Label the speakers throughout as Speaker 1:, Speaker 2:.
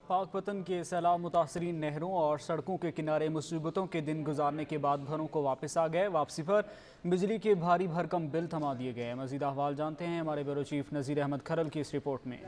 Speaker 1: पाक वतन के सैलाब मुतासरीन नहरों और सड़कों के किनारे मुसीबतों के दिन गुजारने के बाद घरों को वापस आ गए। वापसी पर बिजली के भारी भरकम बिल थमा दिए गए। मजीद अहवाल जानते हैं हमारे ब्यूरो चीफ नज़ीर अहमद खरल की इस रिपोर्ट में।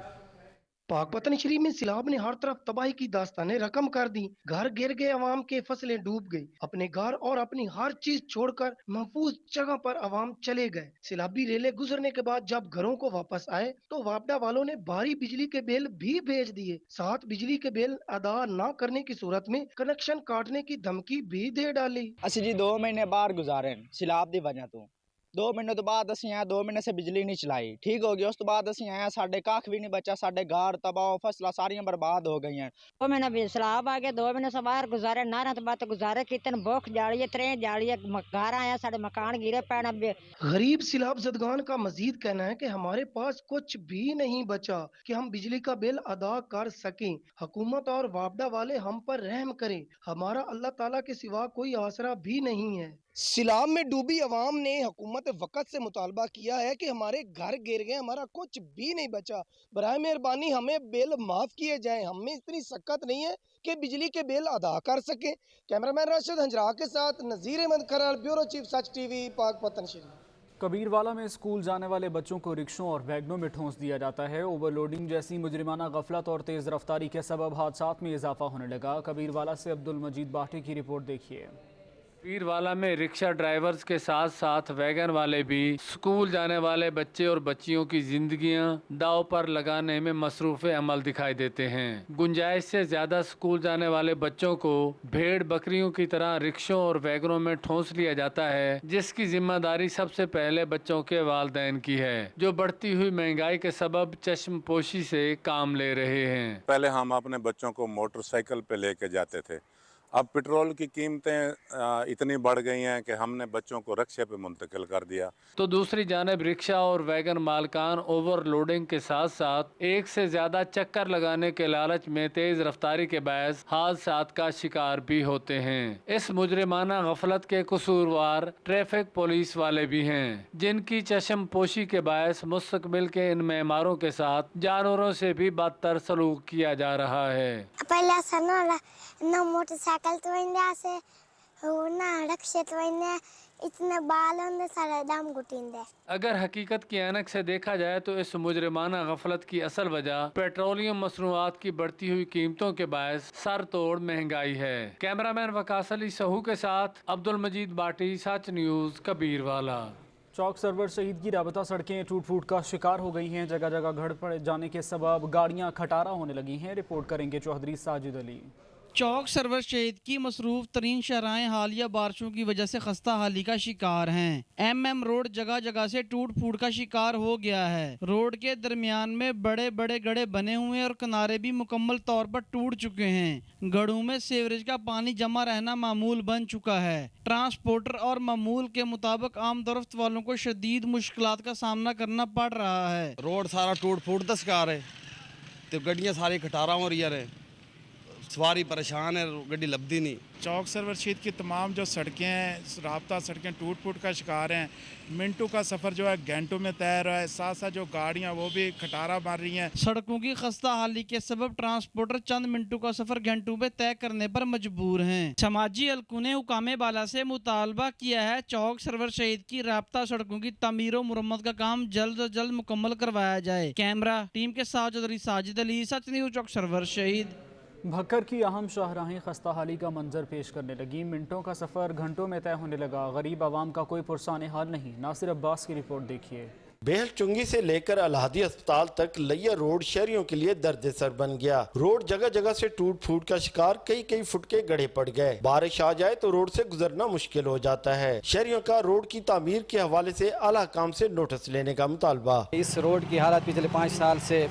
Speaker 2: पाक वतन शरीफ में सैलाब ने हर तरफ तबाही की दास्तानें रकम कर दी। घर गिर गए, अवाम के फसलें डूब गई। अपने घर और अपनी हर चीज छोड़कर महफूज जगह पर अवाम चले गए। सैलाबी रेले गुजरने के बाद जब घरों को वापस आए तो वापडा वालों ने भारी बिजली के बिल भी भेज दिए। साथ बिजली के बिल अदा न करने की सूरत में कनेक्शन काटने की धमकी भी दे डाली।
Speaker 3: ਅਸੀਂ ਜੀ 2 ਮਹੀਨੇ ਬਾਹਰ ਗੁਜ਼ਾਰੇ ਸੈਲਾਬ ਦੀ ਵਜ੍ਹਾ ਤੋਂ। 2 ਮਹੀਨੇ ਤੋਂ ਬਾਅਦ ਅਸੀਂ ਆਏ, 2 ਮਹੀਨੇ ਸੇ ਬਿਜਲੀ ਨਹੀਂ ਚਲਾਈ, ਠੀਕ ਹੋ ਗਈ। ਉਸ ਤੋਂ ਬਾਅਦ ਅਸੀਂ ਆਏ, ਸਾਡੇ ਕੱਖ ਵੀ ਨਹੀਂ ਬਚਾ, ਸਾਡੇ ਘਰ तबाह फसलां सारियां बर्बाद हो गई हैं।
Speaker 4: 2 महीने भी सैलाब आ गया, 2 महीने से बाहर गुजारे, नारा तो बात गुजारे कितन भूख जाड़ी है, त्रें जाड़ी है, घर आया साढ़े मकान गिरे पैना।
Speaker 2: गरीब सैलाब ज़दगान का मजीद कहना है कि हमारे पास कुछ भी नहीं बचा कि हम बिजली का बिल अदा कर सकें। हुकूमत और वापडा वाले हम पर रहम करें, हमारा अल्लाह ताला के सिवा कोई आसरा भी नहीं है।
Speaker 5: सैलाब में डूबी अवाम ने हुकूमत वक़्त से मुतालबा किया है कि हमारे घर गिर गए, हमारा कुछ भी नहीं बचा, बराए मेहरबानी हमें बिल माफ़ किए जाएं। हमें इतनी सख्त नहीं है कि बिजली के बिल अदा कर सकें। कैमरामैन राशिद हंजरा के साथ नज़ीर अहमद खरल, ब्यूरो चीफ सच टीवी, पाक वतन शरीफ।
Speaker 1: कबीरवाला में स्कूल जाने वाले बच्चों को रिक्शों और वैगनों में ठूंस दिया जाता है। ओवरलोडिंग जैसी मुजरिमाना गफलत और तेज़ रफ्तारी के सबब हादसात में इजाफा होने लगा। कबीरवाला से अब्दुल मजीद बाटी की रिपोर्ट देखिए।
Speaker 6: कबीरवाला में रिक्शा ड्राइवर्स के साथ साथ वैगन वाले भी स्कूल जाने वाले बच्चे और बच्चियों की जिंदगियां दाव पर लगाने में मसरूफ़ अमल दिखाई देते हैं। गुंजाइश से ज़्यादा स्कूल जाने वाले बच्चों को भेड़ बकरियों की तरह रिक्शों और वैगनों में ठूंस लिया जाता है, जिसकी जिम्मेदारी सबसे पहले बच्चों के वालिदैन की है, जो बढ़ती हुई महंगाई के सबब चश्मपोशी से काम ले रहे हैं।
Speaker 7: पहले हम अपने बच्चों को मोटरसाइकिल पे लेके जाते थे, अब पेट्रोल की कीमतें इतनी बढ़ गई हैं कि हमने बच्चों को रिक्शे पे मुंतकिल कर दिया।
Speaker 6: तो दूसरी जानिब रिक्शा और वैगन मालकान ओवरलोडिंग के साथ साथ एक से ज्यादा चक्कर लगाने के लालच में तेज रफ्तारी के बायस हादसात का शिकार भी होते हैं। इस मुजरिमाना गफलत के कसूरवार ट्रैफिक पुलिस वाले भी हैं, जिनकी चश्म पोशी के बायस मुस्तकबिल के इन मेहमारों के साथ जानवरों से भी बदतर सलूक किया जा रहा है।
Speaker 8: मोटरसाइकिल तो से ना रिक्शे तो इतने बाल होंगे सारे दाम गुटिंदे।
Speaker 6: अगर हकीकत की ऐनक से देखा जाए तो इस मुजरिमाना गफलत की असल वजह पेट्रोलियम मसनूआत की बढ़ती हुई कीमतों के बायस सर तोड़ महंगाई है। कैमरामैन वकास अली सहू के साथ अब्दुल मजीद बाटी, सच न्यूज़, कबीरवाला।
Speaker 1: चौक सरवर शहीद की राबता सड़कें टूट फूट का शिकार हो गई हैं। जगह जगह घड़ पड़ जाने के सबब गाड़ियां खटारा होने लगी हैं। रिपोर्ट करेंगे चौधरी साजिद अली।
Speaker 9: चौक सरवर शहीद की मसरूफ तरीन शहराएं हालिया बारिशों की वजह से खस्ता हाली का शिकार हैं। MM रोड जगह जगह से टूट फूट का शिकार हो गया है। रोड के दरमियान में बड़े बड़े गड्ढे बने हुए हैं और किनारे भी मुकम्मल तौर पर टूट चुके हैं। गड्ढों में सीवरेज का पानी जमा रहना मामूल बन चुका है। ट्रांसपोर्टर और मामूल के मुताबिक आम दरख्त वालों को शदीद मुश्किलात का सामना करना पड़ रहा है।
Speaker 10: रोड सारा टूट फूट का शिकार है, तो गड्डियाँ सारी खटारा हो रही है, सवारी परेशान है, गड्डी लभदी नहीं।
Speaker 11: चौक सरवर शहीद की तमाम जो सड़कें हैं, राब्ता सड़कें टूट फूट का शिकार हैं। मिनटों का सफ़र जो है घंटों में तय रहा है, साथ साथ जो गाड़ियां वो भी खटारा मार रही हैं।
Speaker 9: सड़कों की खस्ता हाली के सबब ट्रांसपोर्टर चंद मिनटों का सफ़र घंटों में तय करने पर मजबूर हैं। समाजी हलकों ने हुकामे बाला से मुतालबा किया है चौक सरवर शहीद की राब्ता सड़कों की तमीर और मुरम्मत का काम जल्द अज जल्द मुकम्मल करवाया जाए। कैमरा टीम के साथ चौधरी साजिद अली, सच न्यूज़, चौक सरवर शहीद।
Speaker 1: भक्कर की अहम शाहराहें खस्ता हाली का मंजर पेश करने लगी। मिनटों का सफ़र घंटों में तय होने लगा। गरीब आवाम का कोई पुरसाने हाल नहीं। नासिर अब्बास की रिपोर्ट देखिए।
Speaker 12: बेहल चुंगी से लेकर अलहादी अस्पताल तक लैया रोड शहरियों के लिए दर्द सर बन गया। रोड जगह जगह से टूट फूट का शिकार, कई फुट के गड्ढे पड़ गए। बारिश आ जाए तो रोड से गुजरना मुश्किल हो जाता है। शहरियों का रोड की तामीर के हवाले से आला काम से नोटिस लेने का मुतालबा।
Speaker 13: इस रोड की हालत पिछले 5 साल से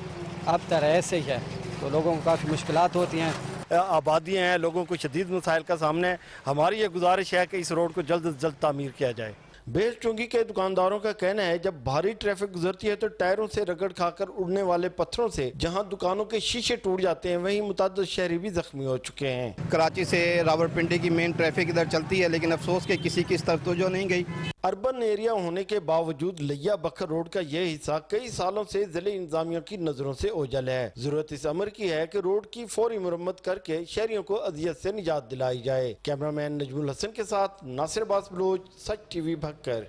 Speaker 13: अब तक ऐसे ही है, तो लोगों को काफ़ी मुश्किलात होती हैं।
Speaker 12: आबादियाँ हैं, लोगों को शदीद मसाइल का सामना है। हमारी ये गुजारिश है कि इस रोड को जल्द से जल्द तामीर किया जाए। बेस चुंगी के दुकानदारों का कहना है जब भारी ट्रैफिक गुजरती है तो टायरों से रगड़ खाकर उड़ने वाले पत्थरों से जहां दुकानों के शीशे टूट जाते हैं वहीं मुतअद्दिद शहरी भी जख्मी हो चुके हैं।
Speaker 10: कराची से रावलपिंडी की मेन ट्रैफिक इधर चलती है, लेकिन अफसोस के किसी की इस तरफ तो जो नहीं गई।
Speaker 12: अर्बन एरिया होने के बावजूद लिया बखर रोड का यह हिस्सा कई सालों से जिले इंतजामिया की नजरों से ओझल है। जरूरत इस अमर की है कि रोड की फौरी मुरम्मत करके शहरियों को अजियत से निजात दिलाई जाए। कैमरामैन नजमुल हसन के साथ नासिर अब्बास बलोच, सच टीवी भक्कर।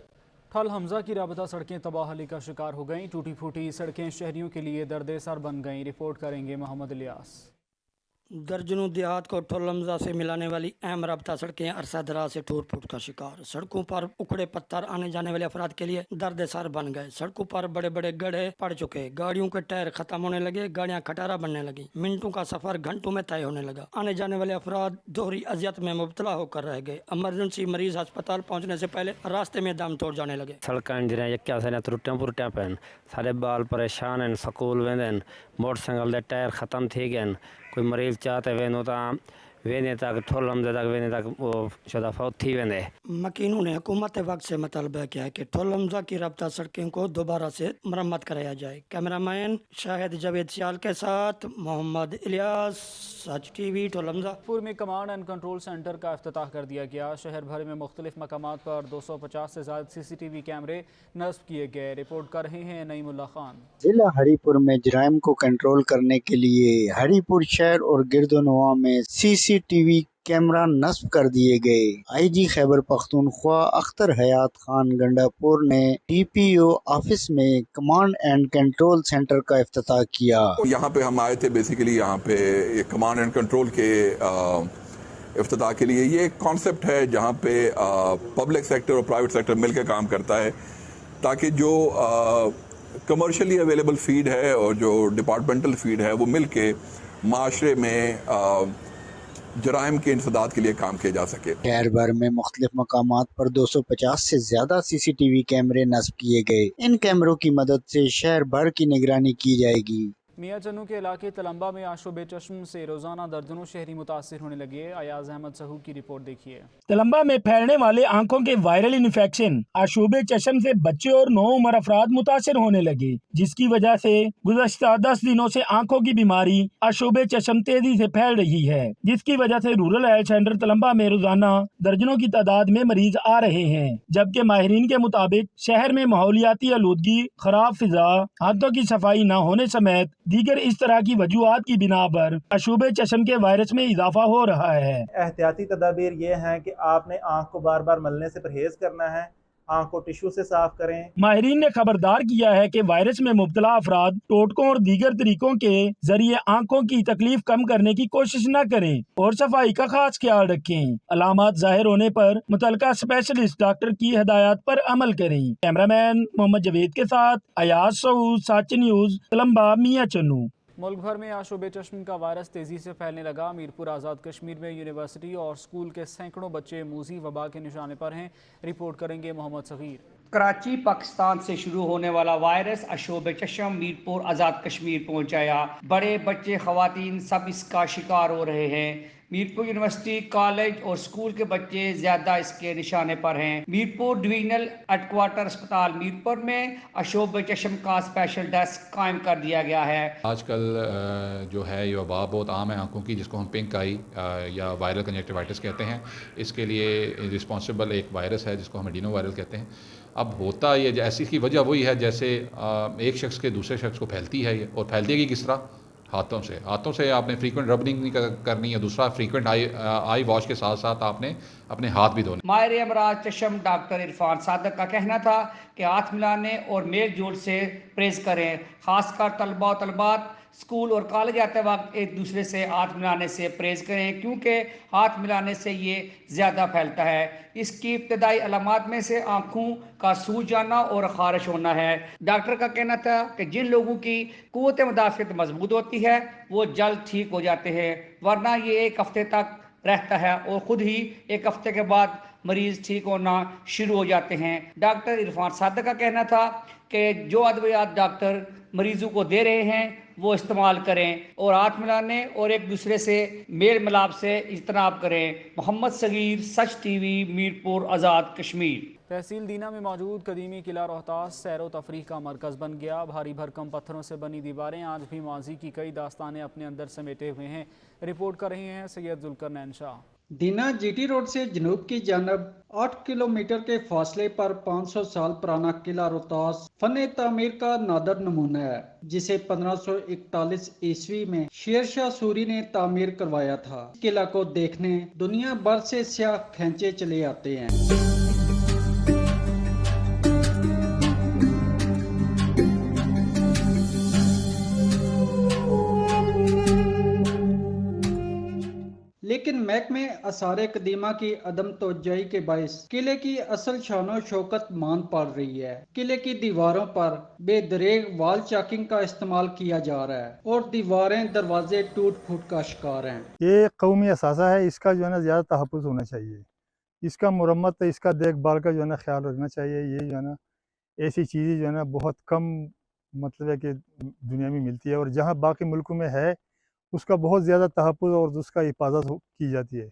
Speaker 1: ठल हमजा की राबता सड़कें तबाहली का शिकार हो गईं। टूटी फूटी सड़कें शहरियों के लिए दर्द सर बन गईं। रिपोर्ट करेंगे मोहम्मद इलियास।
Speaker 14: दर्जनों देहात को ठुल हमजा से मिलाने वाली अहम राबता सड़कें अरसा दराज से टूट फूट का शिकार। सड़कों पर उखड़े पत्थर आने जाने वाले अफराद के लिए दर्द सर बन गए। सड़कों पर बड़े बड़े गड्ढे पड़ चुके, गाड़ियों के टायर खत्म होने लगे, गाड़ियां खटारा बनने लगी, मिनटों का सफर घंटों में तय होने लगा। आने जाने वाले अफराद दोहरी अजियत में मुब्तला होकर रह गए। इमरजेंसी मरीज अस्पताल पहुँचने से पहले रास्ते में दम तोड़ जाने लगे।
Speaker 15: सड़कें जिन्हें त्रुटियां पुरुटियां पैन, सारे बाल परेशान हैं, स्कूल वेंदन, मोटरसाइकिल के टायर खत्म थी गए। कोई मरीज चाहते वेनो ता वेने तक ठोल हमजे तक वेने तक वो शुदा फौत थी वेंदे।
Speaker 14: मकीनों ने हुकूमत वक्त से मुतालबा किया है कि ठुल हमजा की राबता सड़कों को दोबारा से मरम्मत कराया जाए। कैमरामैन शाहिद जावेद सियाल के साथ मोहम्मद इलियास, सच टीवी, ठुल हमजा।
Speaker 1: पूर्व में कमांड एंड कंट्रोल सेंटर का इफ्तिताह कर दिया गया। शहर भर में मुख्तलिफ मकामात पर 250 से ज्यादा CCTV कैमरे नस्ब किए गए। रिपोर्ट कर रहे हैं नईमुल्ला खान।
Speaker 16: जिला हरीपुर में जराइम को कंट्रोल करने के लिए हरीपुर शहर और गिरदोनवा में CCTV कैमरा नस्ब कर दिए गए। IG खैबर पख्तूनख्वा अख्तर हयात खान गंडापुर ने TPO ऑफिस में कमांड एंड कंट्रोल सेंटर का इफ्तिताह किया।
Speaker 17: यहाँ पे हम आए थे बेसिकली यहाँ पे कमांड एंड कंट्रोल के इफ्तिताह के लिए। ये एक कॉन्सेप्ट है जहाँ पे पब्लिक सेक्टर और प्राइवेट सेक्टर मिलकर काम करता है ताकि जो कमर्शियली अवेलेबल फीड है और जो डिपार्टमेंटल फीड है वो मिल के माशरे में जराइम के इंसदाद के लिए काम किया जा सके।
Speaker 16: शहर भर में मुख्तलिफ मकामात पर 250 से ज्यादा CCTV कैमरे नस्ब किए गए। इन कैमरों की मदद से शहर भर की निगरानी की जाएगी।
Speaker 1: मियाँ चन्नू के इलाके तलम्बा में आशोबे चश्म से रोजाना दर्जनों शहरी मुतासिर होने लगे। अयाज अहमद सहू की रिपोर्ट देखिए।
Speaker 18: तलम्बा में फैलने वाले आंखों के वायरल इन्फेक्शन आशोबे चश्म से बच्चे और नौउम्र अफराद मुतासिर होने लगे, जिसकी वजह से गुज़श्ता 10 दिनों से आंखों की बीमारी आशोबे चश्म तेजी से फैल रही है, जिसकी वजह से रूरल हेल्थ सेंटर तलम्बा में रोजाना दर्जनों की तादाद में मरीज आ रहे हैं। जबकि माहिरीन के मुताबिक शहर में माहौलियाती आलूदगी, खराब फिजा, हाथों की सफाई न होने समेत दीगर इस तरह की वजूहात की बिना पर अशूबे चश्म के वायरस में इजाफा हो रहा है।
Speaker 19: एहतियाती तदाबीर ये हैं कि आपने आंख को बार बार मलने से परहेज करना है, आंख को टिश्यू से साफ करें।
Speaker 18: माहिरीन ने खबरदार किया है कि वायरस में मुब्तला अफराद टोटकों और दीगर तरीकों के जरिए आंखों की तकलीफ कम करने की कोशिश न करें और सफाई का खास ख्याल रखें। अलामात जाहिर होने पर मुतलका स्पेशलिस्ट डॉक्टर की हिदायत पर अमल करें। कैमरामैन मोहम्मद जवेद के साथ अयाज सऊद, साची न्यूज, तलम्बा, मियाँ चन्नू।
Speaker 1: मुल्क भर में आशोबे चश्म का वायरस तेजी से फैलने लगा। मीरपुर आज़ाद कश्मीर में यूनिवर्सिटी और स्कूल के सैकड़ों बच्चे मूजी वबा के निशाने पर हैं। रिपोर्ट करेंगे मोहम्मद सगीर।
Speaker 20: कराची पाकिस्तान से शुरू होने वाला वायरस अशोबे चश्म मीरपुर आज़ाद कश्मीर पहुंच आया। बड़े बच्चे, खवातीन सब इसका शिकार हो रहे हैं। मीरपुर यूनिवर्सिटी, कॉलेज और स्कूल के बच्चे ज्यादा इसके निशाने पर हैं। मीरपुर डिवीजनल हेडक्वार्टर अस्पताल मीरपुर में अशोबे चश्म का स्पेशल डेस्क कायम कर दिया गया है।
Speaker 21: आजकल जो है ये वबा बहुत आम है आंखों की, जिसको हम पिंक आई या वायरल कंजक्टिवाइटिस कहते हैं। इसके लिए रिस्पॉन्सिबल एक वायरस है जिसको हम एडिनो वायरल कहते हैं। अब होता ये ऐसी की वजह वही है जैसे एक शख्स के दूसरे शख्स को फैलती है ये, और फैलती है किस तरह? हाथों से आपने फ्रीक्वेंट रबनिंग नहीं करनी है। दूसरा, फ्रीक्वेंट आई वॉश के साथ साथ आपने अपने हाथ भी धोने।
Speaker 20: माहिर अमराज चश्म डॉक्टर इरफान सादक का कहना था कि हाथ मिलाने और मेल जोल से परहेज करें। खासकर तलबा और तलबात स्कूल और कॉलेज आते वक्त एक दूसरे से हाथ मिलाने से परहेज करें, क्योंकि हाथ मिलाने से ये ज़्यादा फैलता है। इसकी इब्तदाई अलामात में से आँखों का सूज जाना और खारिश होना है। डॉक्टर का कहना था कि जिन लोगों की क़ुव्वत मुदाफ़ियत मजबूत होती है वो जल्द ठीक हो जाते हैं, वरना ये एक हफ्ते तक रहता है और ख़ुद ही एक हफ्ते के बाद मरीज ठीक होना शुरू हो जाते हैं। डॉक्टर इरफान सादक का कहना था कि जो अद्वियात डॉक्टर मरीजों को दे रहे हैं वो इस्तेमाल करें और हाथ मिलाने और एक दूसरे से मेल मिलाप से इज्तनाब करें। मोहम्मद सगीर, सच टीवी, मीरपुर, आज़ाद कश्मीर।
Speaker 1: तहसील दीना में मौजूद कदीमी किला रोहतास सैर व तफरीह का मरकज़ बन गया। भारी भरकम पत्थरों से बनी दीवारें आज भी माजी की कई दास्तानें अपने अंदर समेटे हुए हैं। रिपोर्ट कर रहे हैं सैयद जुल्करनैन शाह।
Speaker 3: दीना जीटी रोड से जनूब की जानब 8 किलोमीटर के फासले पर 500 साल पुराना किला रोहतास फन तामीर का नादर नमूना है, जिसे 1541 ईस्वी में शेर शाह सूरी ने तामीर करवाया था। किला को देखने दुनिया भर से सियाह खींचे चले आते हैं। लेकिन महकमे आसार कदीमा की अदम तवज्जोही के बायस किले की असल शानो शौकत मान पड़ रही है। किले की दीवारों पर बेदरेग वाल चाकिंग का इस्तेमाल किया जा रहा है और दीवारें दरवाजे टूट फूट का शिकार हैं।
Speaker 22: ये कौमी असासा है, इसका जो है ना ज़्यादा तहफ़्फ़ुज़ होना चाहिए, इसका मुरम्मत, इसका देखभाल का जो है ना ख्याल रखना चाहिए। ये जो है ना ऐसी चीज़ें जो है ना बहुत कम मतलब है कि दुनिया में मिलती है, और जहाँ बाकी मुल्कों में है उसका बहुत ज़्यादा तहफ़्फ़ुज़ और उसका हिफाजत की जाती है।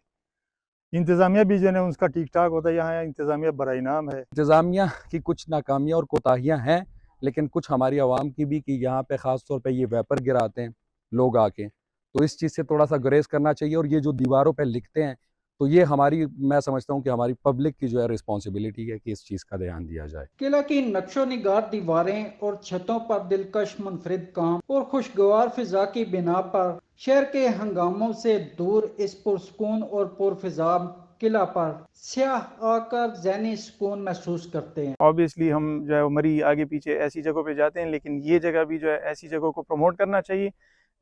Speaker 22: इंतज़ामिया भी जो है उसका ठीक ठाक होता है। यहाँ इंतज़ामिया बराए नाम है।
Speaker 23: इंतज़ामिया की कुछ नाकामियाँ और कोताहियाँ हैं, लेकिन कुछ हमारी आवाम की भी, कि यहाँ पे ख़ास तौर पे ये वेपर गिराते हैं लोग आके, तो इस चीज़ से थोड़ा सा गुरेज करना चाहिए। और ये जो दीवारों पे लिखते हैं, तो ये हमारी, मैं समझता हूँ कि हमारी पब्लिक की जो है रिस्पॉन्सिबिलिटी है कि इस चीज़ का ध्यान दिया जाए।
Speaker 3: किला की नक्शो निगार दीवारें और छतों पर दिलकश मुनफरिद काम और खुशगवार फिजा की बिना पर शहर के हंगामों से दूर इस पुरसकून और पुरफिजा किला पर सियाह आकर ज़हनी सुकून महसूस करते हैं।
Speaker 22: ऑब्वियसली हम जो है मरी आगे पीछे ऐसी जगहों पे जाते हैं, लेकिन ये जगह भी जो है ऐसी जगहों को प्रमोट करना चाहिए।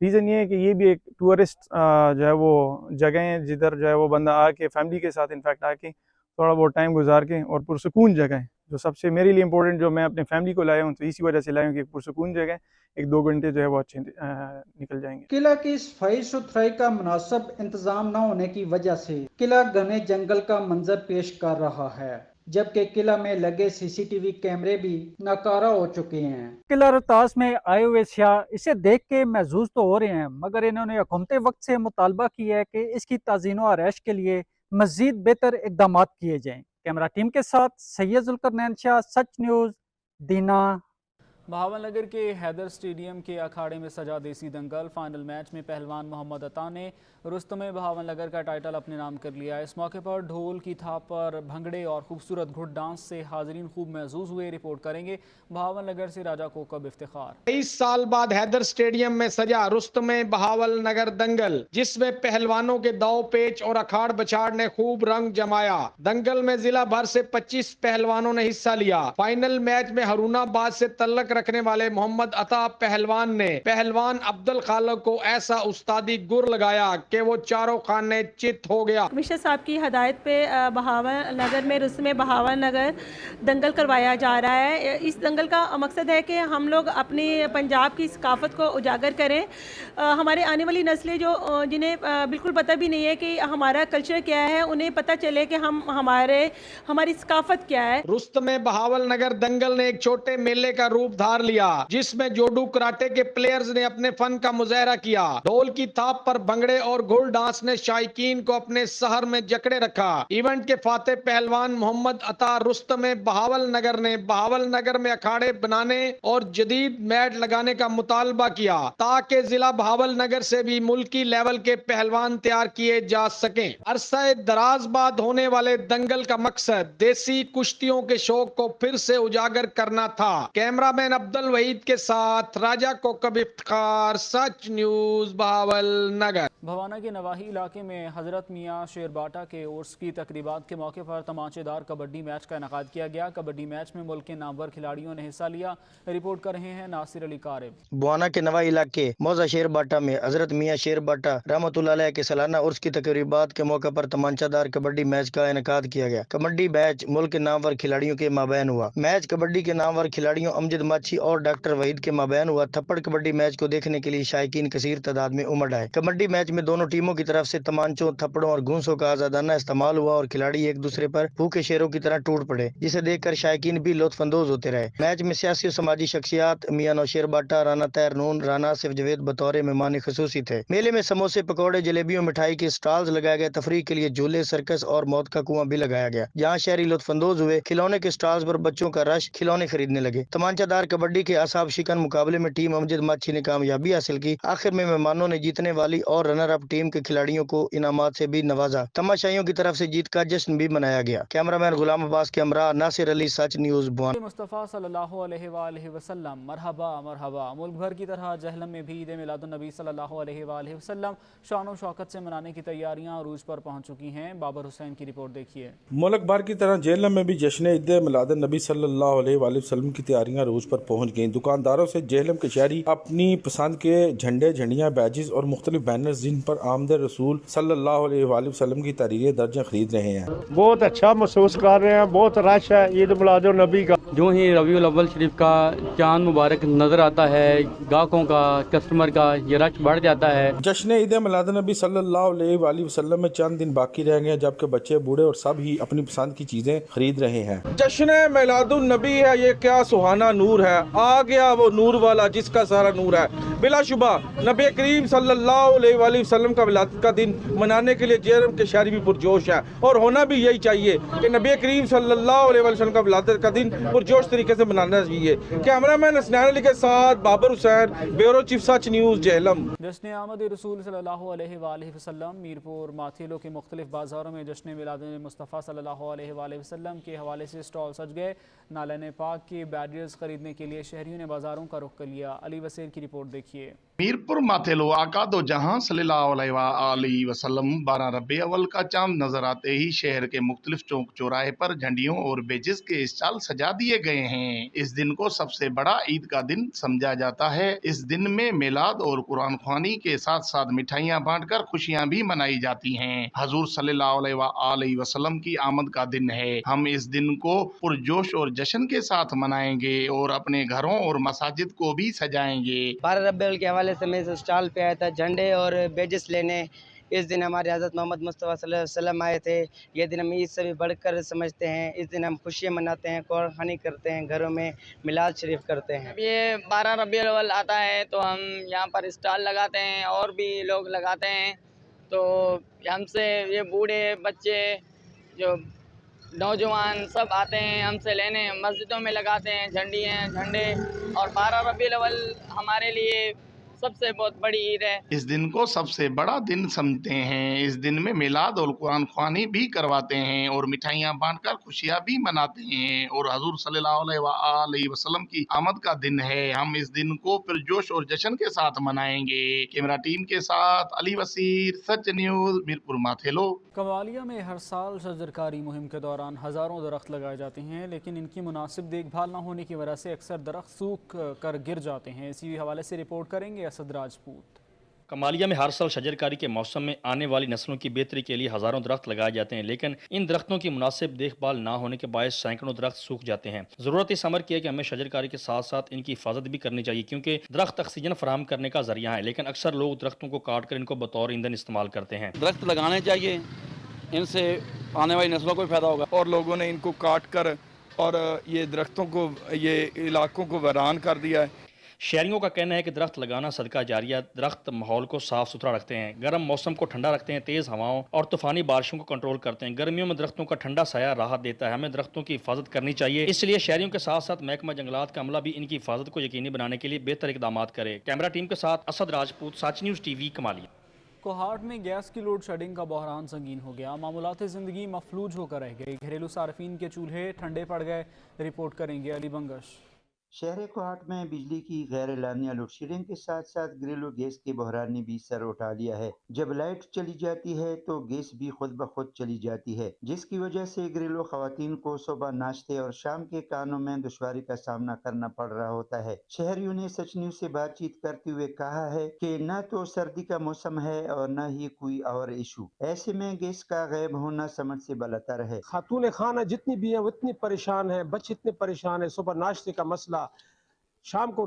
Speaker 22: रीज़न ये है कि ये भी एक टूरिस्ट जो है वो जगह है, जिधर जो है वो बंदा आके फैमिली के साथ इनफैक्ट आके थोड़ा बहुत टाइम गुजार के, और पुरसकून जगह है जो सबसे मेरे लिए इम्पोर्टेंट, जो मैं अपने फैमिली को लाया हूँ तो इसी वजह से लाया हूँ कि एक पुरसकून जगह, 1-2 घंटे जो है वो अच्छे निकल जाएंगे।
Speaker 3: किला की सफाई सुथराई का मुनासिब इंतजाम न होने की वजह से किला घने जंगल का मंजर पेश कर रहा है, जबकि किला में लगे सीसीटीवी कैमरे भी नाकारा हो चुके हैं।
Speaker 24: किला रोहतास में आए हुए सियाह इसे देख के महजूज तो हो रहे हैं, मगर इन्होंने हुकूमत वक्त से मुतालबा किया है कि इसकी ताज़ीन व आरैश के लिए मजीद बेहतर इकदाम किए जाएं। कैमरा टीम के साथ सैयद जुल्करनैन शाह, सच न्यूज़, दीना।
Speaker 1: बहावलनगर के हैदर स्टेडियम के अखाड़े में सजा देसी दंगल। फाइनल मैच में पहलवान मोहम्मद अता ने रुस्तम बहावलनगर का टाइटल अपने नाम कर लिया। इस मौके पर ढोल की थाप पर भंगड़े और खूबसूरत घुड़ डांस से हाजरीन खूब महसूस हुए। रिपोर्ट करेंगे बहावलनगर से राजा कोकब इफ्तिखार।
Speaker 25: 23 साल बाद हैदर स्टेडियम में सजा रुस्तम बहावलनगर दंगल, जिसमें पहलवानों के दाव पेच और अखाड़ बछाड़ ने खूब रंग जमाया। दंगल में जिला भर से 25 पहलवानों ने हिस्सा लिया। फाइनल मैच में हरूनाबाद से तल्लक रखने वाले मोहम्मद अता पहलवान ने पहलवान अब्दुल खालिक को ऐसा उस्तादी गुर लगाया कि वो चारों खाने चित हो गया।
Speaker 26: कमिश्नर साहब की हदायत पे बहावलनगर में रुस्तम बहावलनगर दंगल करवाया जा रहा है। इस दंगल का मकसद है कि हम लोग अपनी पंजाब की सकाफत को उजागर करें। हमारे आने वाली नस्लें जो जिन्हें बिल्कुल पता भी नहीं है कि हमारा कल्चर क्या है, उन्हें पता चले कि हमारी सकाफत क्या है।
Speaker 25: रुस्तम बहावलनगर दंगल ने एक छोटे मेले का रूप धार लिया, जिसमें जोडू कराटे के प्लेयर्स ने अपने फन का मुजाहरा किया। ढोल की थाप पर भंगड़े और घुड़ डांस ने शायकीन को अपने शहर में जकड़े रखा। इवेंट के फाते पहलवान मोहम्मद अता रुस्तम बहावलनगर ने बहावलनगर में अखाड़े बनाने और जदीद मैट लगाने का मुतालबा किया, ताकि जिला बहावलनगर से भी मुल्की लेवल के पहलवान तैयार किए जा सकें। अरसा दराज बाद होने वाले दंगल का मकसद देसी कुश्तियों के शौक को फिर से उजागर करना था। कैमरामैन अब्दुल वहीद के साथ राजा कोकब इफ्तिखार, सच न्यूज़, बहावलनगर।
Speaker 1: भवाना के नवाही इलाके में हजरत मियाँ शेरबाटा के उर्स की तकरीबात के मौके पर तमाचेदार कबड्डी मैच का इनेकाद किया गया। कबड्डी मैच में मुल्क के नामवर खिलाड़ियों ने हिस्सा लिया। रिपोर्ट कर रहे हैं नासिर अली कारिब।
Speaker 27: भवाना के नवाही इलाके मौजा शेरबाटा में हजरत मियाँ शेरबाटा रहमतुल्लाह अलैह के सालाना उर्स की तकरीबात के मौके पर तमाचादार कबड्डी मैच का इनेकाद किया गया। कबड्डी मैच मुल्क के नामवर खिलाड़ियों के माबैन हुआ। मैच कबड्डी के नामवर खिलाड़ियों अमजद बाची और डॉक्टर वहीद के माबैन हुआ थप्पड़ कबड्डी मैच को देखने के लिए शायकीन कसीर तादाद में उमड़ आए। कबड्डी मैच में दोनों टीमों की तरफ से तमांचों, थप्पड़ों और घूंसों का आजादाना इस्तेमाल हुआ और खिलाड़ी एक दूसरे पर भूखे शेरों की तरह टूट पड़े, जिसे देखकर शायकीन भी लुत्फानंदोज होते रहे। मैच में सियासी और समाजी शख्सियात मियां नौशेर बाटा, राना तैर नून, राना आसिफ जवेद बतौर मेहमान खुसूसी थे। मेले में समोसे, पकौड़े, जलेबियों, मिठाई के स्टॉल्स लगाए गए। तफरीह के लिए झूले, सर्कस और मौत का कुआं भी लगाया गया, जहाँ शहरी लुत्फानंदोज हुए। खिलौने के स्टॉल्स पर बच्चों का रश खिलौने खरीदने लगे। तमांचादार कबड्डी के असाब शिकन मुकाबले में टीम अमजद माछी ने कामयाबी हासिल की। आखिर में मेहमानों ने जीतने वाली और रनर अप टीम के खिलाड़ियों को इनामात से भी नवाजा। तमाशाइयों की तरफ से जीत का जश्न भी मनाया गया। कैमरामैन गुलाम अब्बास के हमरा, नासिर अली, सच न्यूज़ बुआन।
Speaker 1: मुस्तफ़ा सल्लल्लाहु अलैहि वसल्लम मरहबा मरहबा। मुल्क भर की तरह जहलम में भी ईद मिलादुन्नबी सल्लल्लाहु अलैहि वसल्लम शान और शौकत से मनाने की तैयारियां अरूज पर पहुंच चुकी हैं। बाबर हुसैन की रिपोर्ट देखिए।
Speaker 2: मुल्क भर की तरह जेहलम में भी जश्न ईद मिलादुन्नबी सल्लल्लाहु अलैहि वसल्लम की तैयारियां अरूज पर पहुंच गईं। दुकानदारों से जेहलम के शहरी अपनी पसंद के झंडे, झंडियां, बैजेस और मुख्तलिफ बैनर्स जिन पर आमद रसूल सल्लल्लाहु अलैहि वसल्लम की तहरीरें दर्ज खरीद रहे हैं।
Speaker 4: बहुत अच्छा महसूस कर रहे हैं, बहुत रश है ईद मिलादुन्नबी का।
Speaker 5: जो ही रबीउल अव्वल शरीफ का चांद मुबारक नजर आता है, गाहकों का, कस्टमर का ये रश बढ़ जाता है।
Speaker 2: जश्न ईद मिलादुन्नबी सल्लल्लाहु अलैहि वसल्लम में चंद दिन बाकी रह गए, जबकि बच्चे, बूढ़े और सब ही अपनी पसंद की चीजें खरीद रहे हैं।
Speaker 4: जश्न मिलादुन्नबी है, ये क्या सुहाना नूर है। आ गया वो नूर वाला जिसका सारा नूर है। बिलाशुबा नबी करीम सल्लल्लाहु अलैहि वसल्लम का विलादत का दिन मनाने के लिए जेहलम के शहरी भी पुरजोश है, और होना भी यही चाहिए कि नबी करीम सल्लल्लाहु अलैहि वसल्लम का विलादत का दिन पुरजोश तरीके से मनाना चाहिए। कैमरामैन हसनैन अली के साथ बाबर हुसैन, ब्यूरो चीफ सच न्यूज़ जेहलम।
Speaker 1: जश्न आमद रसूल सल्लल्लाहु अलैहि वसल्लम मीरपुर माथेलो के मुख्तलिफ बाज़ारों में जश्न मिलाद मुस्तफ़ा सल्लल्लाहु अलैहि वसल्लम के हवाले से स्टॉल सज गए। नालन पाक के बैरियर्स खरीदने के लिए शहरियों ने बाज़ारों का रुख कर लिया। अली वसीर की रिपोर्ट देखिए।
Speaker 6: मीरपुर माथेलो आका दो जहां सल्लल्लाहु अलैहि वसल्लम 12 रबी अव्वल का चांद नजर आते ही शहर के मुख्तलिफ चौक चौराहे पर झंडियों और बेजेस के स्टॉल सजा दिए गए हैं। इस दिन को सबसे बड़ा ईद का दिन समझा जाता है। इस दिन में मिलाद और कुरान ख्वानी के साथ साथ मिठाइयाँ बांटकर खुशियाँ भी मनाई जाती हैं। हजूर सल्लल्लाहु अलैहि वसल्लम की आमद का दिन है। हम इस दिन को पुरजोश और जश्न के साथ मनाएंगे और अपने घरों और मसाजिद को भी सजाएंगे।
Speaker 7: 12 रबी अव्वल के हवाले से मैं स्टॉल पे आया था झंडे और बेजेस लेने। इस दिन हमारे हज़रत मोहम्मद मुस्तफ़ा सल्लल्लाहु अलैहि वसल्लम आए थे। ये दिन हम ईद से भी बढ़कर समझते हैं। इस दिन हम खुशियाँ मनाते हैं, कुरान करते हैं, घरों में मिलाद शरीफ करते हैं।
Speaker 8: ये 12 रबी अव्वल आता है तो हम यहाँ पर स्टॉल लगाते हैं और भी लोग लगाते हैं। तो हमसे ये बूढ़े, बच्चे, जो नौजवान सब आते हैं हमसे लेने। मस्जिदों में लगाते हैं झंडे। और 12 रबी अव्वल हमारे लिए सबसे बहुत बड़ी ईद है।
Speaker 6: इस दिन को सबसे बड़ा दिन समझते हैं। इस दिन में मिलाद और कुरान ख्वानी भी करवाते हैं और मिठाइयाँ बांटकर खुशियाँ भी मनाते हैं। और हजूर सल्लल्लाहु अलैहि वसल्लम की आमद का दिन है। हम इस दिन को पुरजोश और जश्न के साथ मनाएंगे। कैमरा टीम के साथ अली वसीर, सच न्यूज़, मीरपुर माथेलो।
Speaker 1: कवालिया में हर साल शजरकारी मुहिम के दौरान हज़ारों दरख्त लगाए जाते हैं, लेकिन इनकी मुनासिब देखभाल न होने की वजह से अक्सर दरख्त सूख कर गिर जाते हैं। इसी हवाले से रिपोर्ट करेंगे असद राजपूत।
Speaker 11: कमालिया में हर साल शजरकारी के मौसम में आने वाली नस्लों की बेहतरी के लिए हज़ारों दरख्त लगाए जाते हैं, लेकिन इन दरख्तों की मुनासिब देखभाल ना होने के बायस सैकड़ों दरख्त सूख जाते हैं। ज़रूरत इस अमर की है कि हमें शजरकारी के साथ साथ इनकी हिफाजत भी करनी चाहिए, क्योंकि दरख्त ऑक्सीजन फराहम करने का जरिया है, लेकिन अक्सर लोग दरख्तों को काट कर इनको बतौर ईंधन इस्तेमाल करते हैं।
Speaker 28: दरख्त लगाने चाहिए, इनसे आने वाली नस्लों को भी फायदा होगा। और लोगों ने इनको काट कर और ये दरख्तों को, ये इलाकों को वीरान कर दिया है।
Speaker 11: शहरियों का कहना है कि दरख्त लगाना सदका जारिया। दरख्त माहौल को साफ सुथरा रखते हैं, गर्म मौसम को ठंडा रखते हैं, तेज़ हवाओं और तूफानी बारिशों को कंट्रोल करते हैं। गर्मियों में दरख्तों का ठंडा साया राहत देता है। हमें दरख्तों की हिफाजत करनी चाहिए, इसलिए शहरियों के साथ साथ महकमा जंगलात का अमला भी इनकी हिफाजत को यकीनी बनाने के लिए बेहतर इकदाम करे। कैमरा टीम के साथ असद राजपूत, सच न्यूज़ टीवी, कमालिया।
Speaker 1: कोहाट में गैस की लोड शेडिंग का बहरान संगीन हो गया। मामूलात ज़िंदगी मफलूज होकर रह गई। घरेलू सार्फिन के चूल्हे ठंडे पड़ गए। रिपोर्ट करेंगे अली बंगश।
Speaker 29: शहर कोहाट में बिजली की गैर एलानिया लोड शेडिंग के साथ साथ घरेलू गैस के बहरान ने भी सर उठा लिया है। जब लाइट चली जाती है तो गैस भी खुद ब खुद चली जाती है, जिसकी वजह से घरेलू खवातीन को सुबह नाश्ते और शाम के कामों में दुश्वारी का सामना करना पड़ रहा होता है। शहरियों ने सच न्यूज़ से बातचीत करते हुए कहा है कि न तो सर्दी का मौसम है और न ही कोई और इशू। ऐसे में गैस का गायब होना समझ से बलतर है।
Speaker 25: खातून खाना जितनी भी है उतनी परेशान है, बच्चे इतने परेशान है। सुबह नाश्ते का मसला,
Speaker 9: शाम को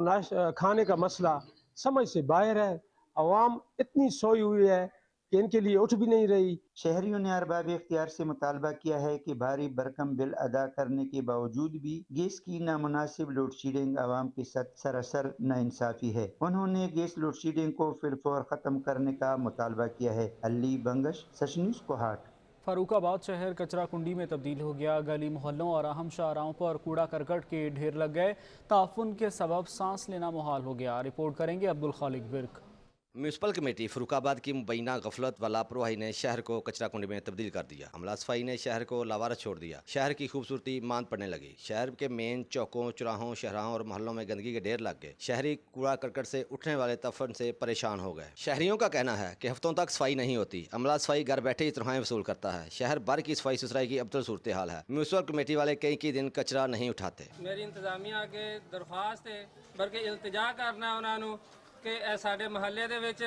Speaker 9: खाने का मसला समझ से बाहर है। अवाम इतनी सोई हुई है कि इनके लिए उठ भी नहीं रही।
Speaker 29: शहरियों ने अरबाब इख्तियार से मुतालबा किया है कि भारी भरकम बिल अदा करने के बावजूद भी गैस की नामुनासिब लोड शेडिंग आवाम के साथ सरासर नाइंसाफी है। उन्होंने गैस लोड शेडिंग को फिलफौर ख़त्म करने का मुतालबा किया है। अली बंगश, सच न्यूज़ कोहाट।
Speaker 1: फर्रुखाबाद शहर कचरा कुंडी में तब्दील हो गया। गली मोहल्लों और अहम शाहराहों पर कूड़ा करकट के ढेर लग गए। ताफुन के सबब सांस लेना मुहाल हो गया। रिपोर्ट करेंगे अब्दुल खालिक बिर्क।
Speaker 10: म्यूनसिपल कमेटी फर्रुखाबाद की मुबैना गफलत व लापरवाही ने शहर को कचरा कुंडी में तब्दील कर दिया। अमला सफाई ने शहर को लावारस छोड़ दिया। शहर की खूबसूरती मांद पड़ने लगी। शहर के मेन चौकों, चौराहों, शहराहों और मोहल्लों में गंदगी के ढेर लग गए। शहरी कूड़ा करकट से उठने वाले तफन से परेशान हो गए। शहरियों का कहना है कि हफ्तों तक सफाई नहीं होती। अमला सफाई घर बैठे ही तनख्वाहें वसूल करता है। शहर भर की सफाई सुथराई की अबतर सूरत हाल है। म्यूनसिपल कमेटी वाले कई दिन कचरा नहीं उठाते।
Speaker 12: मेरी इंतजामिया के दरख्वास्त है बल्कि इल्तिजा करना उन्होंने कि साडे महल्ले दे विच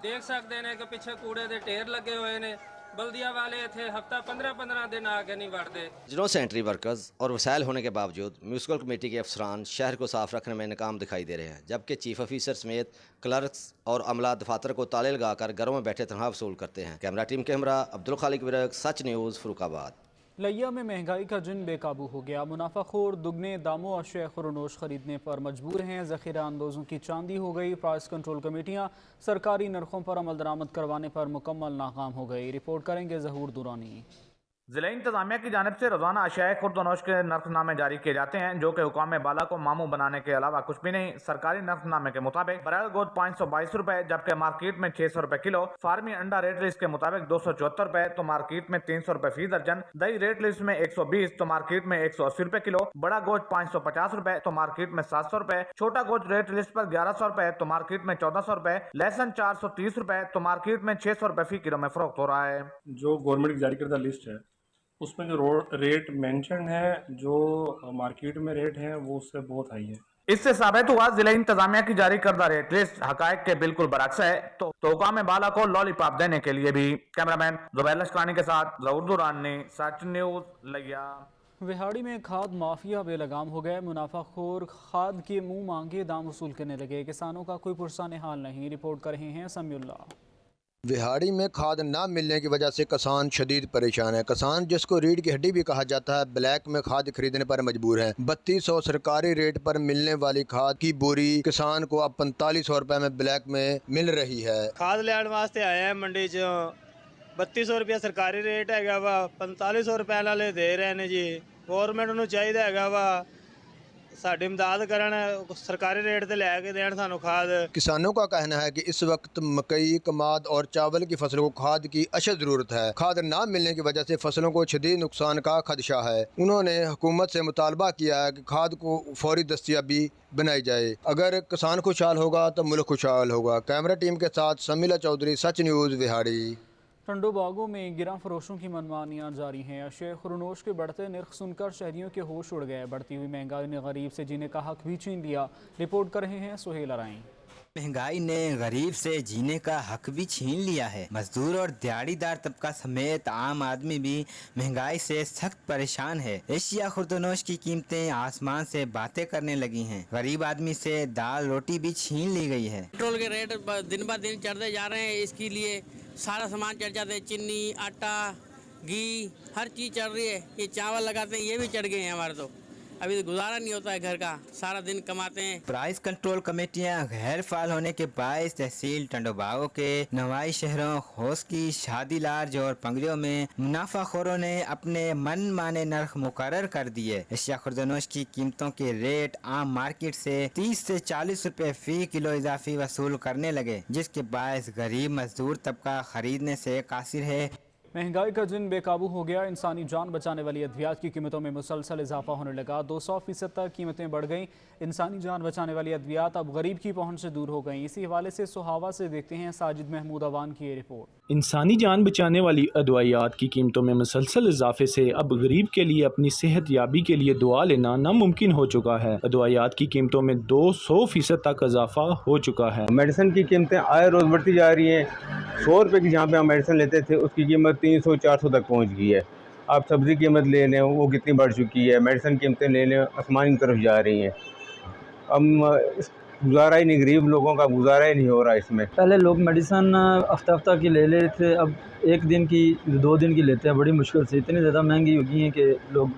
Speaker 12: देख सकते हैं कि पिछे कूड़े दे ढेर लगे हुए ने। बल्दिया वाले इत्थे हफ्ता 15-15 दिन आके नहीं वड़ते।
Speaker 10: जिलों सैनिटरी वर्कर्स और वसाइल होने के बावजूद म्यूनसिपल कमेटी के अफसरान शहर को साफ रखने में नाकाम दिखाई दे रहे हैं, जबकि चीफ ऑफिसर समेत क्लर्क्स और अमला दफातर को ताले लगाकर घरों में बैठे तनख्वाह वसूल करते हैं। कैमरा टीम के हमरा अब्दुल खालिक बिरक, सच न्यूज़ फर्रुखाबाद।
Speaker 1: लिया में महंगाई का जिन बेकाबू हो गया। मुनाफाखोर दुगने दामों अशिया खुरनोश खरीदने पर मजबूर हैं। ज़ख़ीरा अंदोज़ों की चांदी हो गई। प्राइस कंट्रोल कमेटियाँ सरकारी नरखों पर अमल दरामद करवाने पर मुकम्मल नाकाम हो गई। रिपोर्ट करेंगे ज़हूर दुरानी।
Speaker 13: ज़िला इंतजामिया की जानिब से रोजाना अशियाए खुर्दनोश के नर्खनामे जारी किए जाते हैं, जो कि हुकाम बाला को मामू बनाने के अलावा कुछ भी नहीं। सरकारी नर्खनामे के मुताबिक बराल गोद 522 रुपए, जबकि मार्केट में 600 रुपए किलो। फार्मी अंडा रेट लिस्ट के मुताबिक 274 रुपए तो मार्केट में 300 रुपए फी दर्जन। दही रेट लिस्ट में 120 तो मार्केट में 180 रुपए किलो। बड़ा गोश्त 550 रुपए तो मार्केट में 700 रुपए। छोटा गोश्त रेट लिस्ट पर 1100 रुपए तो मार्केट में 1400 रुपए। लहसुन 430 रुपए तो मार्केट में 600 रुपए फी किलो में फरोख्त हो रहा है।
Speaker 14: जो गवर्नमेंट की जारी करदा लिस्ट है उसमें जो रेट मेंशन है, जो मार्केट में रेट है वो उससे बहुत हाई है।
Speaker 13: इससे साबित हुआ जिला इंतजामिया की जारी करदा रेट लिस्ट हकायक के बिल्कुल बरक्स है। तो हुकाम बाला को लॉलीपॉप देने के लिए भी। कैमरामैन जुबैर लश्करानी के साथ ज़हूर दुरानी, सच न्यूज़ लिया।
Speaker 1: विहाड़ी में खाद माफिया बेलगाम हो गए। मुनाफाखोर खाद के मुंह मांगे दाम वसूल करने लगे। किसानों का कोई पुरसाने हाल नहीं। रिपोर्ट कर रहे हैं समीउल्लाह।
Speaker 15: विहाड़ी में खाद न मिलने की वजह से किसान शदीद परेशान है। किसान, जिसको रीढ़ की हड्डी भी कहा जाता है, ब्लैक में खाद खरीदने पर मजबूर है। 3200 सरकारी रेट पर मिलने वाली खाद की बोरी किसान को अब 4500 रुपए में ब्लैक में मिल रही है।
Speaker 16: खाद लैन वास्ते आए हैं मंडी च 3200 रुपया सरकारी रेट है वा, 4500 रुपए वाले दे रहे हैं जी। गौरमेंट नूं चाहिए है वा साडी इमदाद करन, सरकारी रेट ते लैके देन सानू खाद। किसानों का कहना है कि इस वक्त मकई, कमाद और चावल की फसलों को खाद की अशद जरूरत है। खाद ना मिलने की वजह से फसलों को शदीद नुकसान का खदशा है। उन्होंने हुकूमत से मुतालबा किया है कि खाद को फौरी दस्तियाबी बनाई जाए। अगर किसान खुशहाल होगा तो मुल्क खुशहाल होगा। कैमरा टीम के साथ समीला चौधरी, सच न्यूज़ विहाड़ी।
Speaker 1: टंडो बागों में गिरा फरोशों की मनमानियाँ जारी हैं। अशिया खुरनोश के बढ़ते नर्ख सुनकर शहरियों के होश उड़ गए। बढ़ती हुई महंगाई ने गरीब से जीने का हक भी छीन लिया। रिपोर्ट कर रहे हैं सुहेल अराई।
Speaker 17: महंगाई ने गरीब से जीने का हक भी छीन लिया है। मजदूर और दिहाड़ीदार तबका समेत आम आदमी भी महंगाई से सख्त परेशान है। एशिया खुर्दनोश की कीमतें आसमान से बातें करने लगी हैं। गरीब आदमी से दाल रोटी भी छीन ली गई है।
Speaker 19: पेट्रोल के रेट दिन ब दिन चढ़ते जा रहे हैं। इसके लिए सारा सामान चढ़ जाते हैं। चीनी, आटा, घी, हर चीज़ चढ़ रही है। ये चावल लगाते हैं, ये भी चढ़ गए हैं। हमारे तो अभी तो गुजारा नहीं होता है घर का, सारा दिन कमाते हैं।
Speaker 17: प्राइस कंट्रोल कमेटियां गैर फाल होने के बायस तहसील टंडोबागो के नवाई शहरों खोस्की, शादी लार्ज और पंगड़ियों में मुनाफाखोरों ने अपने मन माने नर्ख मुकर्रर कर दिए। एशिया खुर्दनोश की कीमतों के रेट आम मार्केट से 30 से 40 रुपए फी किलो इजाफी वसूल करने लगे, जिसके बायस गरीब मजदूर तबका खरीदने से कासिर है।
Speaker 1: महंगाई का जिन बेकाबू हो गया। इंसानी जान बचाने वाली अद्वियात की कीमतों में मुसलसल इजाफा होने लगा। 200% तक कीमतें बढ़ गईं। इंसानी जान बचाने वाली अद्वियात अब गरीब की पहुंच से दूर हो गईं। इसी हवाले से सुहावा से देखते हैं साजिद महमूद अवान की ये रिपोर्ट।
Speaker 18: इंसानी जान बचाने वाली अदवायात की कीमतों में मुसलसल इजाफे से अब गरीब के लिए अपनी सेहत याबी के लिए दुआ लेना नामुमकिन हो चुका है। अदवायात की कीमतों में 200% तक इजाफा हो चुका है।
Speaker 30: मेडिसिन की कीमतें आए रोज बढ़ती जा रही हैं। 100 रुपये की जहाँ पे हम मेडिसिन लेते थे उसकी कीमत 300-400 तक पहुँच गई है। आप सब्ज़ी कीमत ले लें, वो कितनी बढ़ चुकी है। मेडिसिन कीमतें ले लें, आसमान की तरफ जा रही हैं। ہم گزارا ہی نہیں, غریب لوگوں کا گزارا ہی نہیں ہو رہا اس میں.
Speaker 2: پہلے لوگ میڈیسن ہفتہ ہفتہ کی لے لیتے تھے, اب ایک دن کی 2 دن کی لیتے ہیں. بڑی مشکل سے, اتنی زیادہ مہنگی ہو گئی ہیں کہ لوگ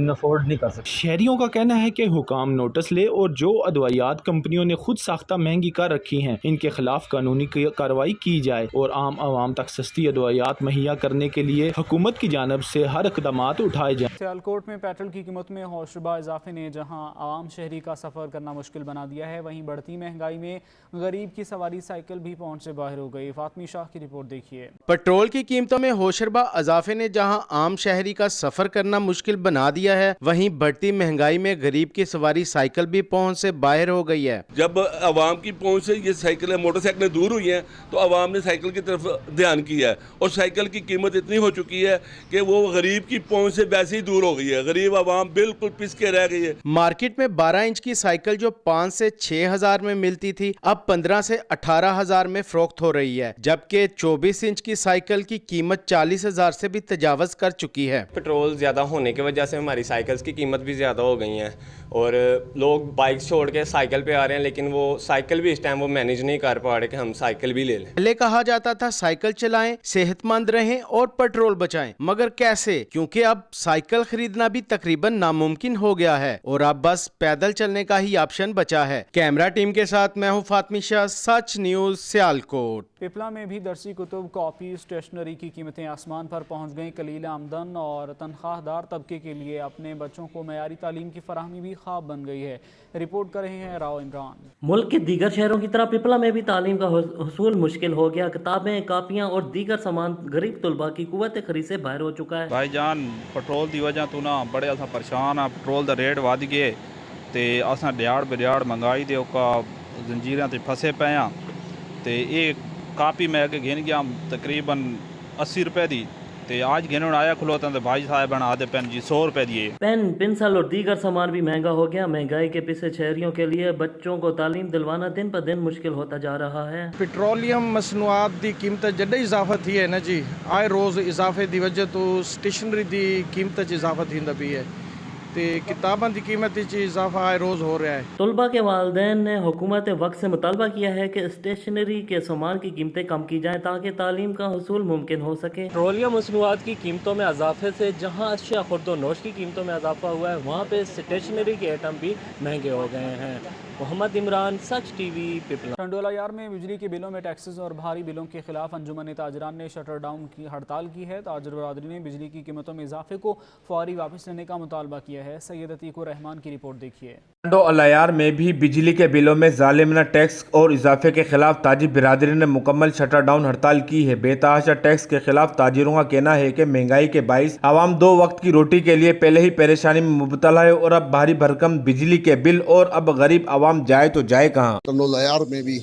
Speaker 2: افورڈ نہیں کر سکتے.
Speaker 3: شہریوں کا کہنا ہے کہ حکام نوٹس لے اور جو ادویات کمپنیوں نے خود ساختہ مہنگی کر رکھی ہیں ان کے خلاف قانونی کارروائی کی جائے اور عام عوام تک سستی ادویات مہیا کرنے کے لیے حکومت کی جانب سے ہر اقدامات اٹھائے جائیں.
Speaker 1: سیالکوٹ میں پیٹرول کی قیمت میں ہوشربا اضافے نے جہاں عوام شہری کا سفر کرنا مشکل بنا دیا ہے, وہیں بڑھتی مہنگائی میں غریب کی سواری سائیکل بھی پہنچ سے باہر ہو گئی. فاطمی شاہ کی رپورٹ دیکھیے.
Speaker 5: پیٹرول کی قیمتوں میں ہوشربا اضافے نے جہاں عام شہری کا سفر کرنا مشکل بنا دیا ہے, وہیں بڑھتی مہنگائی میں غریب کی سواری سائیکل بھی پہنچ سے باہر ہو گئی ہے.
Speaker 20: جب عوام کی پہنچ سے یہ سائیکلیں موٹر سائیکلیں دور ہوئی ہیں تو عوام نے سائیکل کی طرف دھیان کیا ہے, اور سائیکل کی قیمت اتنی ہو چکی ہے کہ وہ غریب کی پہنچ سے ویسے ہی دور ہو گئی ہے. غریب عوام بالکل پس کے رہ گئی ہے.
Speaker 5: مارکیٹ میں 12 انچ کی سائیکل جو 5 سے 6 ہزار میں ملتی تھی اب 15 سے 18 ہزار میں فروخت ہو رہی ہے, جبکہ 24 انچ کی سائیکل کی قیمت 40 ہزار سے بھی تجاوز کر چکی ہے.
Speaker 21: پیٹرول زیادہ ہونے کی وجہ سے ہماری سائیکلز کی قیمت بھی زیادہ ہو گئی ہیں اور لوگ بائک چھوڑ کے سائیکل پہ آ رہے ہیں, لیکن وہ سائیکل بھی اس ٹائم وہ مینیج نہیں کر پا رہے کہ ہم سائیکل بھی لے لیں.
Speaker 5: پہلے کہا جاتا تھا سائیکل چلائیں, صحت مند رہیں اور پیٹرول بچائیں, مگر کیسے, کیونکہ اب سائیکل خریدنا بھی تقریباً ناممکن ہو گیا ہے اور اب بس پیدل چلنے کا ہی آپشن بچا ہے. کیمرہ ٹیم کے ساتھ میں ہوں فاطمی شاہ, سچ نیوز, سیالکوٹ.
Speaker 1: پپلا میں بھی درسی کتب, کاپی, اسٹیشنری کی قیمتیں آسمان پر پہنچ گئیں. قلیل آمدن اور تنخواہ دار طبقے کے لیے اپنے بچوں کو معیاری تعلیم کی فراہمی بھی خواب بن گئی ہے. رپورٹ کر رہے ہیں راؤ عمران.
Speaker 22: ملک کے دیگر شہروں کی طرح پپلا میں بھی تعلیم کا حصول مشکل ہو گیا. کتابیں, کاپیاں اور دیگر سامان غریب طلباء کی قوت خرید سے باہر ہو چکا ہے.
Speaker 23: بھائی جان پیٹرول دی وجہ تو نا بڑے اساں پریشان ہاں. پیٹرول دا ریٹ ود گئے تے اساں دیہڑ بریاڑ مہنگائی دے اوکا زنجیراں تے پھسے پئے ہاں. تے ایک کاپی میں اگے گھن گیا تقریباً 80 روپے دی, تے آج گھنن آیا کھلوتا تے بھائی صاحب آدھے پین جی 100 روپے دیے.
Speaker 22: پین, پنسل اور دیگر سامان بھی مہنگا ہو گیا. مہنگائی کے پیچھے شہریوں کے لیے بچوں کو تعلیم دلوانا دن پر دن مشکل ہوتا جا رہا ہے.
Speaker 25: پیٹرولیم مصنوعات دی قیمت جڈے اضافہ تھی ہے نا جی, آئے روز اضافے دی وجہ تو اسٹیشنری دی قیمت اضافہ تھی پی ہے, تے کتاباں دی قیمت اضافہ آئے روز ہو رہا ہے.
Speaker 22: طلباء کے والدین نے حکومت وقت سے مطالبہ کیا ہے کہ اسٹیشنری کے سامان کی قیمتیں کم کی جائیں تاکہ تعلیم کا حصول ممکن ہو سکے. پیٹرولیم مصنوعات کی قیمتوں میں اضافے سے جہاں اشیاء خورد و نوش کی قیمتوں میں اضافہ ہوا ہے, وہاں پہ اسٹیشنری کے آئٹم بھی مہنگے ہو گئے ہیں. محمد عمران, سچ ٹی وی, پپلا.
Speaker 1: ٹنڈولا یار میں بجلی کے بلوں میں ٹیکسز اور بھاری بلوں کے خلاف انجمن تاجران نے شٹر ڈاؤن کی ہڑتال کی ہے. تاجر برادری نے بجلی کی قیمتوں میں اضافے کو فوری واپس لینے کا مطالبہ کیا ہے. سید عتیق الرحمان کی رپورٹ دیکھیے.
Speaker 30: ٹنڈولا یار میں بھی بجلی کے بلوں میں ظالمانہ ٹیکس اور اضافے کے خلاف تاجر برادری نے مکمل شٹر ڈاؤن ہڑتال کی ہے. بے تحاشا ٹیکس کے خلاف تاجروں کا کہنا ہے کہ مہنگائی کے باعث عوام 2 وقت کی روٹی کے لیے پہلے ہی پریشانی میں مبتلا ہے اور اب بھاری بھرکم بجلی کے بل, اور اب غریب عوام جائے تو جائے کہاں.
Speaker 24: ٹنڈولا یار میں بھی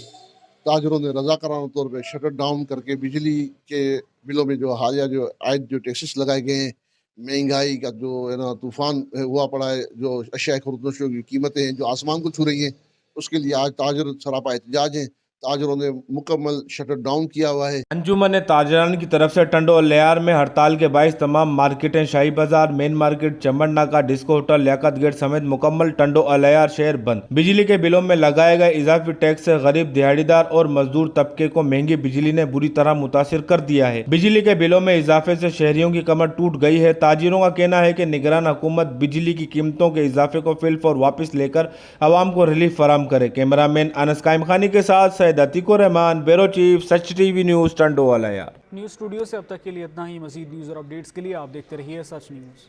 Speaker 24: تاجروں نے رضاکارانہ طور پہ شٹر ڈاؤن کر کے بجلی کے بلوں میں جو حالیہ جو عائد جو ٹیکسز لگائے گئے ہیں, مہنگائی کا جو ہے نا طوفان ہوا پڑا ہے, جو اشیاء خرید و فروخت کی قیمتیں ہیں جو آسمان کو چھو رہی ہیں, اس کے لیے آج تاجر سراپا احتجاج ہیں. تاجروں نے مکمل شٹر ڈاؤن کیا ہوا ہے.
Speaker 30: انجمن تاجران کی طرف سے ٹنڈولا یار میں ہڑتال کے باعث تمام مارکیٹیں, شاہی بازار, مین مارکیٹ, چمن ناکا, ڈسکو ہوٹل, لیاقت گیٹ سمیت مکمل ٹنڈولا یار شہر بند. بجلی کے بلوں میں لگائے گئے اضافی ٹیکس سے غریب دیہڑی دار اور مزدور طبقے کو مہنگی بجلی نے بری طرح متاثر کر دیا ہے. بجلی کے بلوں میں اضافے سے شہریوں کی کمر ٹوٹ گئی ہے. تاجروں کا کہنا ہے کہ نگران حکومت بجلی کی قیمتوں کے اضافے کو فی الفور واپس لے کر عوام کو ریلیف فراہم کرے. کیمرہ مین انس قائم خانی کے ساتھ عتیق الرحمان, بیورو چیف, سچ ٹی وی نیوز, ٹنڈولا یار.
Speaker 1: نیوز اسٹوڈیو سے اب تک کے لیے اتنا ہی. مزید نیوز اور اپڈیٹس کے لیے آپ دیکھتے رہیے سچ نیوز.